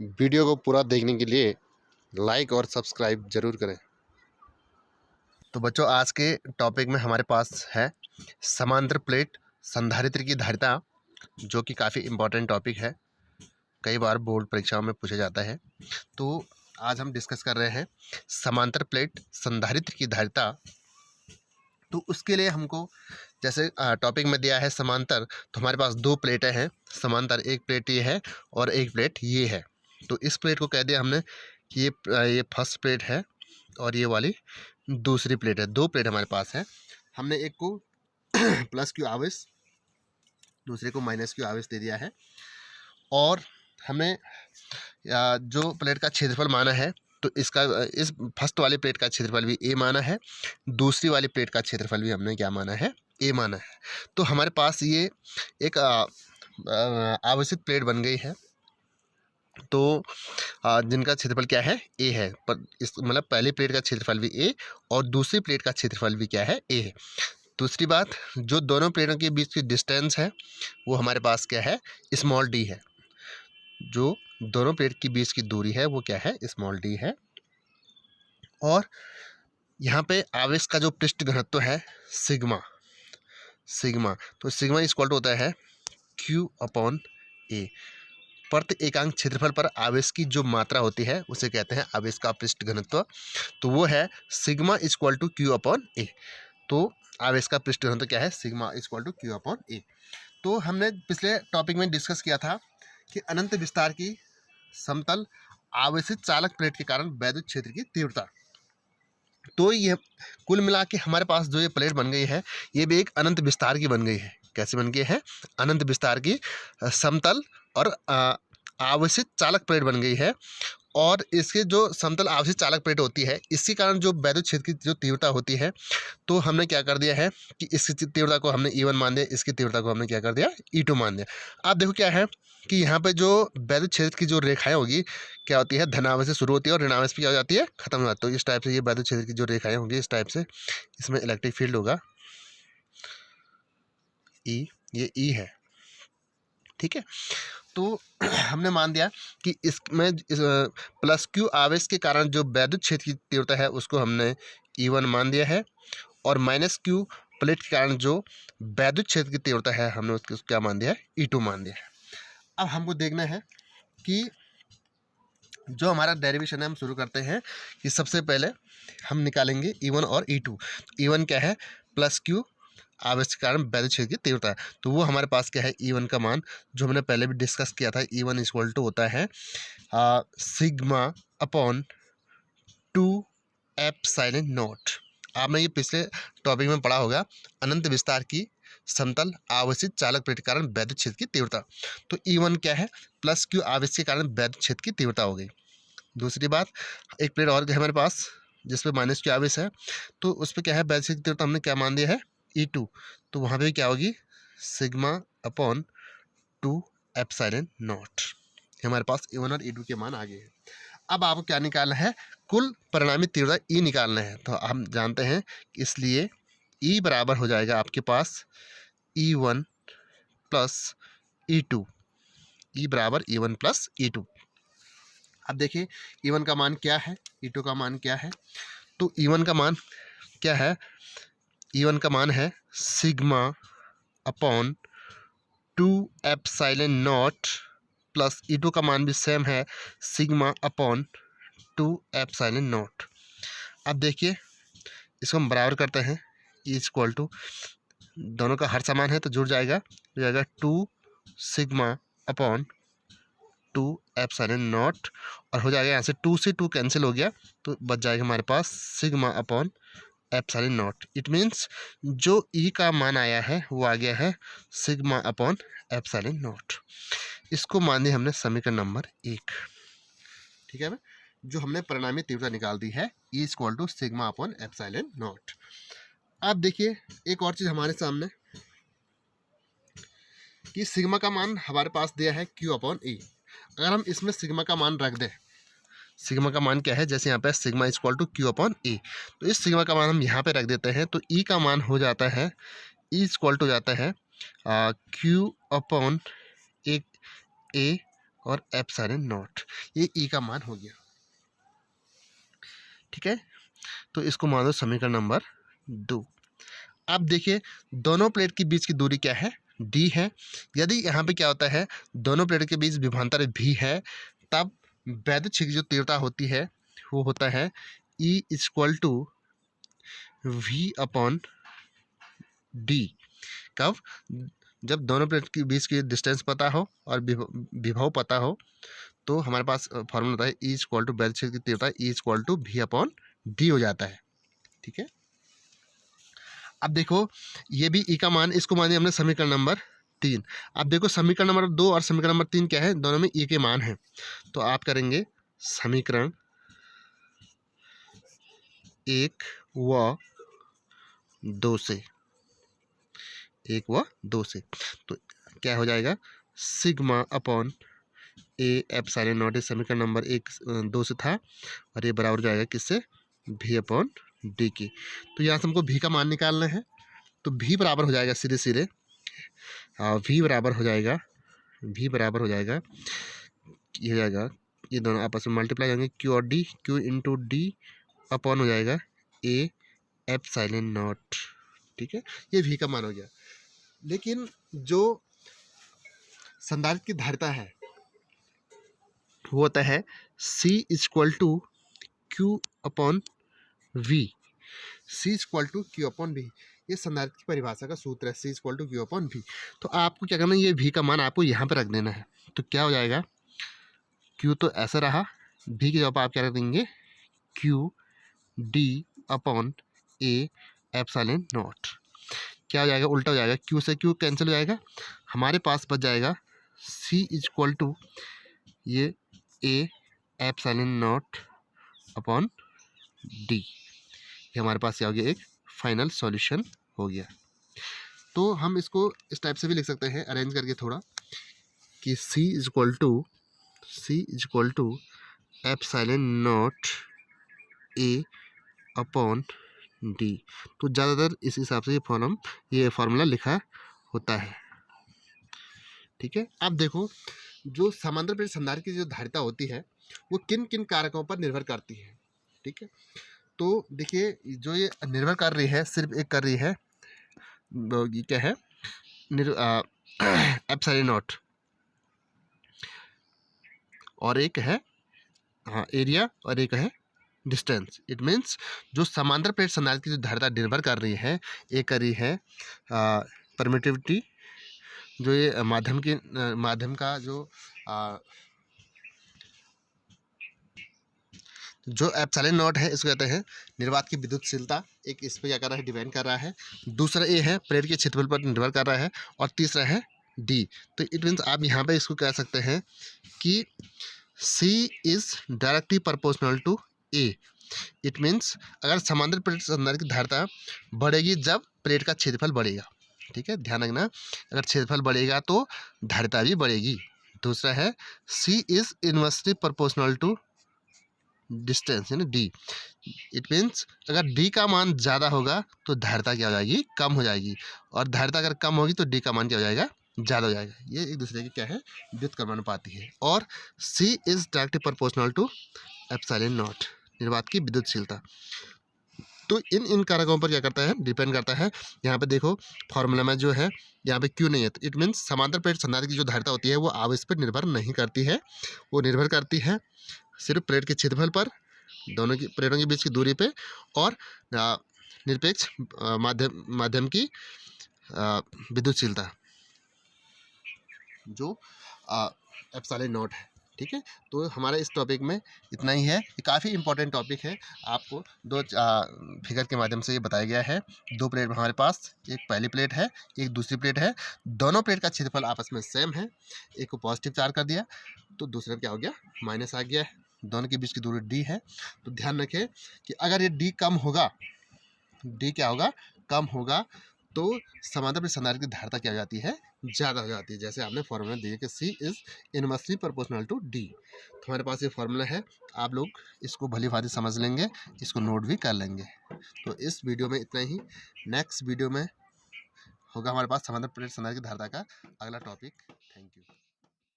Video को पूरा देखने के लिए लाइक और सब्सक्राइब जरूर करें। तो बच्चों, आज के टॉपिक में हमारे पास है समांतर प्लेट संधारित्र की धारिता, जो कि काफ़ी इम्पोर्टेंट टॉपिक है, कई बार बोर्ड परीक्षाओं में पूछा जाता है। तो आज हम डिस्कस कर रहे हैं समांतर प्लेट संधारित्र की धारिता। तो उसके लिए हमको, जैसे टॉपिक में दिया है समांतर, तो हमारे पास दो प्लेटें हैं समांतर। एक प्लेट ये है और एक प्लेट ये है। तो इस प्लेट को कह दिया हमने कि ये फर्स्ट प्लेट है और ये वाली दूसरी प्लेट है। दो प्लेट हमारे पास है। हमने एक को प्लस क्यू आवेश, दूसरे को माइनस क्यू आवेश दे दिया है। और हमने जो प्लेट का क्षेत्रफल माना है, तो इसका इस फर्स्ट वाली प्लेट का क्षेत्रफल भी ए माना है, दूसरी वाली प्लेट का क्षेत्रफल भी हमने क्या माना है, ए माना है। तो हमारे पास ये एक आवेशित प्लेट बन गई है। तो जिनका क्षेत्रफल क्या है, ए है। पर इस मतलब पहली प्लेट का क्षेत्रफल भी ए और दूसरी प्लेट का क्षेत्रफल भी क्या है, ए है। दूसरी बात, जो दोनों प्लेटों के बीच की डिस्टेंस है वो हमारे पास क्या है, स्मॉल डी है। जो दोनों प्लेट के बीच की दूरी है वो क्या है, स्मॉल डी है। और यहाँ पे आवेश का जो पृष्ठ घनत्व है सिग्मा, तो सिग्मा इक्वल टू होता है क्यू अपॉन ए। प्रति एकांक क्षेत्रफल पर आवेश की जो मात्रा होती है उसे कहते हैं आवेश का पृष्ठ घनत्व। तो वो है sigma equal to Q upon A. तो आवेश का पृष्ठ घनत्व क्या है, sigma equal to Q upon A. तो हमने पिछले टॉपिक में डिस्कस किया था कि अनंत विस्तार की समतल आवेशित चालक प्लेट के कारण वैद्युत क्षेत्र की तीव्रता। तो ये कुल मिला के हमारे पास जो ये प्लेट बन गई है, ये भी एक अनंत विस्तार की बन गई है। कैसे बन गई है, अनंत विस्तार की समतल और आवेशित चालक प्लेट बन गई है। और इसके जो समतल आवेशित चालक प्लेट होती है, इसके कारण जो वैद्युत क्षेत्र की जो तीव्रता होती है, तो हमने क्या कर दिया है कि इसकी तीव्रता को हमने E1 मान दिया, इसकी तीव्रता को हमने क्या कर दिया, E2 मान दिया। आप देखो क्या है कि यहाँ पे जो वैद्युत क्षेत्र की जो रेखाएं होगी क्या होती है, धनावेश से शुरू होती है और ऋणावेश पे क्या हो जाती है, खत्म हो जाती है। तो इस टाइप से ये वैद्युत क्षेत्र की जो रेखाएं होंगी, इस टाइप से इसमें इलेक्ट्रिक फील्ड होगा E, ये E है, ठीक है। तो हमने मान दिया कि इसमें प्लस क्यू आवेश के कारण जो वैद्युत क्षेत्र की तीव्रता है उसको हमने E1 मान दिया है, और माइनस क्यू प्लेट के कारण जो वैद्युत क्षेत्र की तीव्रता है हमने उसको क्या मान दिया है, E2 मान दिया है। अब हमको देखना है कि जो हमारा डेरिवेशन है हम शुरू करते हैं कि सबसे पहले हम निकालेंगे E1 और E2। E1 क्या है, प्लस क्यू आवेश के कारण वैद्युत क्षेत्र की तीव्रता है। तो वो हमारे पास क्या है, E1 का मान जो हमने पहले भी डिस्कस किया था, E1 इक्वल टू होता है सिग्मा अपॉन 2 एप्सिलॉन नॉट। आपने ये पिछले टॉपिक में पढ़ा होगा, अनंत विस्तार की समतल आवेशित चालक प्लेट के कारण वैद्युत क्षेत्र की तीव्रता। तो E1 क्या है, प्लस क्यू आवेश के कारण वैद्युत क्षेत्र की तीव्रता हो गई। दूसरी बात, एक प्लेट और है हमारे पास जिसपे माइनस क्यू आवेश है, तो उस पर क्या है, वैद्युत क्षेत्र की तीव्रता हमने क्या मान दिया है, E2। तो वहाँ पे क्या होगी, सिग्मा अपॉन 2 एप्सिलॉन नॉट। हमारे पास E1 और E2 के मान आ गए हैं। अब आपको क्या निकालना है, कुल परिणामी तीव्रता E निकालना है। तो हम जानते हैं, इसलिए E बराबर हो जाएगा आपके पास E1 प्लस E2। E बराबर E1 प्लस E2। अब देखिए E1 का मान क्या है, E2 का मान क्या है। तो E1 का मान क्या है, E1 का मान है sigma upon 2 epsilon not plus E2 का मान भी सेम है सिग्मा अपॉन 2 एप्सिलॉन नॉट। अब देखिए इसको हम बराबर करते हैं, E इक्वल टू, दोनों का हर समान है तो जुड़ जाएगा, हो जाएगा 2 सिग्मा अपॉन 2 एप्सिलॉन नॉट, और हो जाएगा यहाँ से 2 से 2 कैंसिल हो गया, तो बच जाएगा हमारे पास sigma upon epsilon naught. It means जो E का मान आया है वो आ गया है सिग्मा अपॉन एप्सिलॉन नॉट। इसको मान दिया हमने समीकरण नंबर 1, ठीक है। जो हमने परिणामी तीव्रता निकाल दी है E equal to sigma upon epsilon naught. अब देखिए एक और चीज़ हमारे सामने कि सिग्मा का मान हमारे पास दिया है Q अपॉन E। अगर हम इसमें सिग्मा का मान रख दें, सिग्मा का मान क्या है, जैसे यहाँ पे sigma equal to Q upon E, तो इस सिग्मा का मान हम यहाँ पे रख देते हैं, तो E का मान हो जाता है, E इक्वल टू जाता है Q अपॉन एक A और एप्सिलॉन नॉट, ये ई का मान हो गया। ठीक है, तो इसको मान लो समीकरण नंबर 2। अब देखिए दोनों प्लेट के बीच की दूरी क्या है, डी है। यदि यहाँ पे क्या होता है, दोनों प्लेट के बीच विभवांतर भी है, तब वैद्युत क्षेत्र की जो तीव्रता होती है वो होता है E equal to V upon D. कब, जब दोनों प्लेट के बीच की डिस्टेंस पता हो और विभव पता हो, तो हमारे पास फॉर्मूला होता है E इक्वल टू वैद्युत क्षेत्र की तीव्रता E equal to V upon D हो जाता है। ठीक है, अब देखो ये भी ई का मान, इसको मान दिया हमने समीकरण नंबर 3। अब देखो समीकरण नंबर 2 और समीकरण नंबर 3 क्या है, दोनों में ई के मान है। तो आप करेंगे समीकरण 1 व 2 से, 1 व 2 से, तो क्या हो जाएगा, sigma upon A epsilon not, समीकरण नंबर 1 2 से था, और ये बराबर हो जाएगा किससे, भी अपॉन डी की। तो यहाँ से हमको भी का मान निकालना है, तो भी बराबर हो जाएगा सीधे सीधे, वी बराबर हो जाएगा, भी बराबर हो जाएगा, ये हो जाएगा, ये दोनों आपस में मल्टीप्लाई होंगे, क्यू और D, Q into D upon हो जाएगा ए एप्सिलॉन नॉट। ठीक है, ये भी का मान हो गया। लेकिन जो संधारित्र की धारिता है वो होता है C equal to Q upon V, C equal to Q upon V, ये संधारित्र की परिभाषा का सूत्र है, C equal to Q upon V. तो आपको क्या करना है, ये V का मान आपको यहाँ पे रख देना है। तो क्या हो जाएगा, Q तो ऐसा रहा, V की जगह आप क्या रख देंगे, Q D upon A epsilon not. क्या हो जाएगा, उल्टा हो जाएगा, Q से Q कैंसिल हो जाएगा, हमारे पास बच जाएगा C इक्वल टू ये A epsilon not upon D. ये हमारे पास क्या हो गया, एक फाइनल सॉल्यूशन हो गया। तो हम इसको इस टाइप से भी लिख सकते हैं, अरेंज करके थोड़ा, कि C equal to epsilon naught A upon D. तो ज़्यादातर इस हिसाब से ये फार्मूला लिखा होता है। ठीक है, अब देखो जो समांतर प्लेट संधारित्र की जो धारिता होती है वो किन किन कारकों पर निर्भर करती है। ठीक है, तो देखिए जो ये निर्भर कर रही है, सिर्फ एक कर रही है, ये क्या है, एप्सिलॉन नॉट, और एक है एरिया, और एक है डिस्टेंस। इट मीन्स जो समांतर प्लेट संधारित्र की जो धारिता निर्भर कर रही है, एक कर रही है परमिटिविटी, जो ये माध्यम का जो एप्सिलॉन नॉट है, इसको कहते हैं निर्वात की विद्युतशीलता, एक इस पर क्या कर रहा है, डिपेंड कर रहा है। दूसरा ए है प्लेट के क्षेत्रफल पर निर्भर कर रहा है, और तीसरा है डी। तो इट मीन्स आप यहाँ पे इसको कह सकते हैं कि C is directly proportional to A. It means अगर समांतर प्लेट संधारित्र की धारिता बढ़ेगी जब प्लेट का क्षेत्रफल बढ़ेगा। ठीक है, ध्यान रखना, अगर क्षेत्रफल बढ़ेगा तो धारिता भी बढ़ेगी। दूसरा है C is inversely proportional to distance, यानी डी। इट मीन्स अगर डी का मान ज़्यादा होगा तो धारिता क्या हो जाएगी, कम हो जाएगी, और धारिता अगर कम होगी तो डी का मान क्या हो जाएगा, ज़्यादा हो जाएगा। ये एक दूसरे की क्या है, व्युत्क्रमानुपाती है। और C is directly proportional to epsilon naught, निर्वात की विद्युतशीलता। तो इन कारकों पर क्या करता है, डिपेंड करता है। यहाँ पे देखो फॉर्मूला में जो है यहाँ पे क्यों नहीं है, तो इट मीन्स समांतर प्लेट संधारित्र की जो धारिता होती है वो आवेश पर निर्भर नहीं करती है, वो निर्भर करती है सिर्फ प्लेट के क्षेत्रफल पर, दोनों की प्लेटों के बीच की दूरी पे, और निरपेक्ष माध्यम की विद्युतशीलता जो एप्सिलॉन नॉट है। ठीक है, तो हमारे इस टॉपिक में इतना ही है। ये काफ़ी इंपॉर्टेंट टॉपिक है, आपको दो फिगर के माध्यम से ये बताया गया है। दो प्लेट हमारे पास, एक पहली प्लेट है, एक दूसरी प्लेट है, दोनों प्लेट का क्षेत्रफल आपस में सेम है, एक को पॉजिटिव चार्ज कर दिया तो दूसरे में क्या हो गया, माइनस आ गया है, दोनों के बीच की दूरी डी है। तो ध्यान रखें कि अगर ये डी कम होगा, डी क्या होगा, कम होगा, तो समांतर प्लेट संधारित्र की धारिता क्या हो जाती है, ज़्यादा हो जाती है। जैसे आपने फॉर्मूला दिया कि C is inversely proportional to D। तो हमारे पास ये फॉर्मूला है, आप लोग इसको भली भांति समझ लेंगे, इसको नोट भी कर लेंगे। तो इस वीडियो में इतना ही। नेक्स्ट वीडियो में होगा हमारे पास समांतर प्लेट संधारित्र की धारिता का अगला टॉपिक। Thank you.